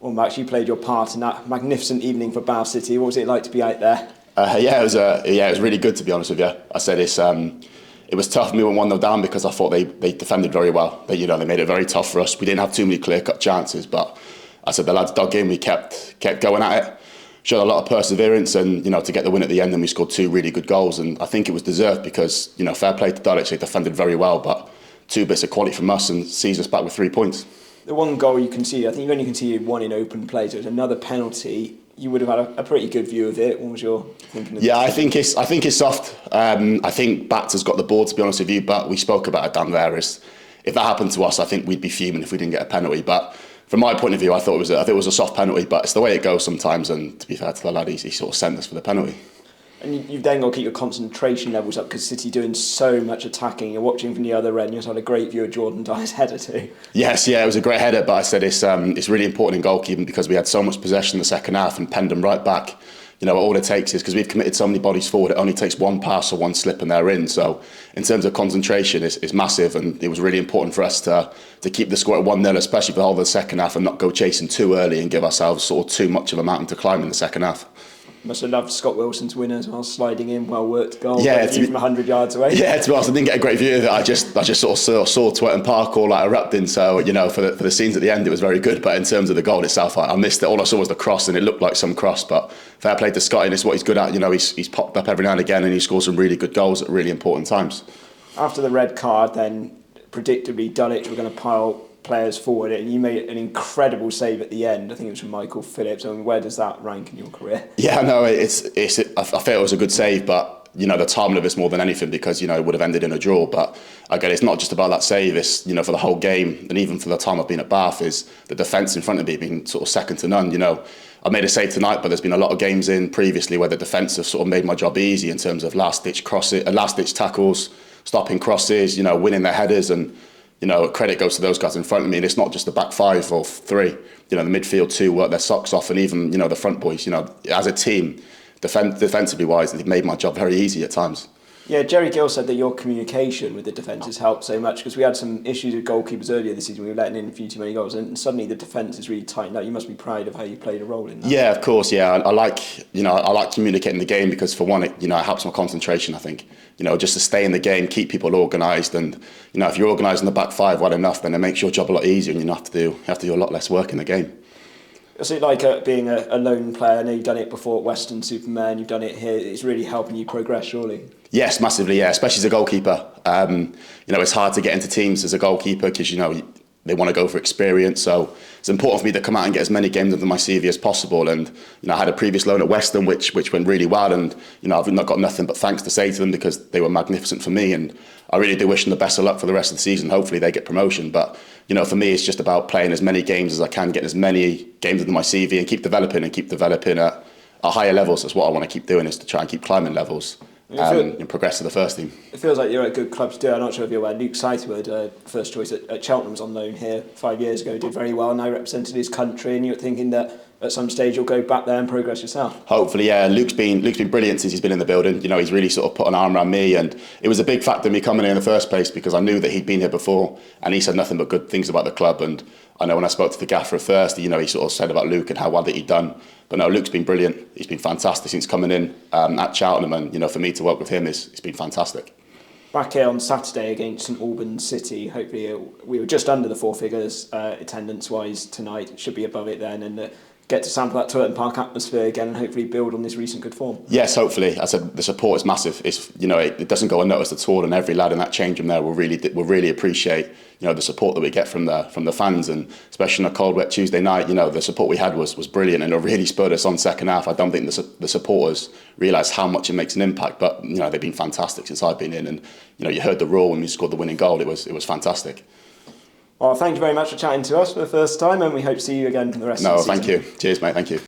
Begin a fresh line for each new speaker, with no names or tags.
Well, Max, you played your part in that magnificent evening for Bath City. What was it like to be out there?
Yeah, it was really good, to be honest with you. I said it was tough. We went 1-0 down because I thought they defended very well. They made it very tough for us. We didn't have too many clear-cut chances, but I said the lads dug in. We kept going at it. Showed a lot of perseverance, and to get the win at the end, and we scored 2 really good goals. And I think it was deserved because fair play to Dulwich. They defended very well, but 2 bits of quality from us and sees us back with 3 points.
The one goal you can see, I think you only can see one in open play. So it was another penalty. You would have had a pretty good view of it. What was your thinking?
Yeah, I think it's soft. I think Bats has got the ball, to be honest with you. But we spoke about it down there. If that happened to us, I think we'd be fuming if we didn't get a penalty. But from my point of view, I thought it was a soft penalty. But it's the way it goes sometimes. And to be fair to the lad, he sort of sent us for the penalty.
And you've then got to keep your concentration levels up because City doing so much attacking. You're watching from the other end. You just had a great view of Jordan Dyer's header too. Yes,
yeah, it was a great header. But I said it's really important in goalkeeping because we had so much possession in the second half and penned them right back. All it takes is, because we've committed so many bodies forward, it only takes one pass or one slip and they're in. So in terms of concentration, it's massive, and it was really important for us to keep the score at 1-0, especially for the whole of the second half, and not go chasing too early and give ourselves sort of too much of a mountain to climb in the second half.
Must have loved Scott Wilson's winner as well, sliding in, well worked goal.
Yeah,
from 100 yards away.
Yeah, to be honest, I didn't get a great view of it. I just sort of saw Twetton Park all like erupting. So for the scenes at the end, it was very good. But in terms of the goal itself, I missed it. All I saw was the cross, and it looked like some cross. But fair play to Scott, and it's what he's good at. He's popped up every now and again, and he scores some really good goals at really important times.
After the red card, then predictably Dulwich were going to pile players forward, and you made an incredible save at the end. I think it was from Michael Phillips. I mean, where does that rank in your career?
Yeah, no, I feel it was a good save, but the timing of it's more than anything, because it would have ended in a draw. But again, it's not just about that save. It's for the whole game, and even for the time I've been at Bath, is the defence in front of me being sort of second to none. I made a save tonight, but there's been a lot of games in previously where the defence have sort of made my job easy in terms of last ditch tackles, stopping crosses, winning their headers, and credit goes to those guys in front of me. And it's not just the back 5 or 3. The midfield 2 work their socks off, and even the front boys. As a team, defensively wise, they've made my job very easy at times.
Yeah, Jerry Gill said that your communication with the defence has helped so much, because we had some issues with goalkeepers earlier this season. We were letting in a few too many goals, and suddenly the defence is really tightened up. You must be proud of how you played a role in that.
Yeah, of course. Yeah, I like communicating the game, because for one, it helps my concentration. I think just to stay in the game, keep people organised, and if you're organised in the back 5 well enough, then it makes your job a lot easier, and you have to do a lot less work in the game.
What's it like being a lone player? I know you've done it before at Western Superman, you've done it here. It's really helping you progress, surely?
Yes, massively, yeah, especially as a goalkeeper. It's hard to get into teams as a goalkeeper because, they want to go for experience. So it's important for me to come out and get as many games under my CV as possible. And, I had a previous loan at Western, which went really well. And, I've not got nothing but thanks to say to them, because they were magnificent for me. And I really do wish them the best of luck for the rest of the season. Hopefully they get promotion. But, for me, it's just about playing as many games as I can, getting as many games under my CV, and keep developing at higher levels. That's what I want to keep doing, is to try and keep climbing levels. And progress to the first team.
It feels like you're at a good club to do it. I'm not sure if you're aware. Luke Sightwood, first choice at Cheltenham, was on loan here 5 years ago, did very well, now represented his country, and you're thinking that at some stage you'll go back there and progress yourself.
Hopefully, yeah. Luke's been brilliant since he's been in the building. He's really sort of put an arm around me, and it was a big factor me coming in the first place, because I knew that he'd been here before, and he said nothing but good things about the club. And I know when I spoke to the gaffer at first, he sort of said about Luke and how well that he'd done. But no, Luke's been brilliant. He's been fantastic since coming in at Cheltenham, and for me to work with him, it's been fantastic.
Back here on Saturday against St Albans City, hopefully we were just under the 4 figures attendance-wise tonight. It should be above it then, and get to sample that Twetton Park atmosphere again, and hopefully build on this recent good form.
Yes, hopefully. I said the support is massive. It's it doesn't go unnoticed at all, and every lad in that change room there will really appreciate the support that we get from the fans, and especially on a cold, wet Tuesday night. The support we had was brilliant, and it really spurred us on second half. I don't think the supporters realise how much it makes an impact, but they've been fantastic since I've been in, and you heard the roar when we scored the winning goal. It was fantastic.
Well, thank you very much for chatting to us for the first time, and we hope to see you again for the rest of the season.
No, thank you. Cheers, mate. Thank you.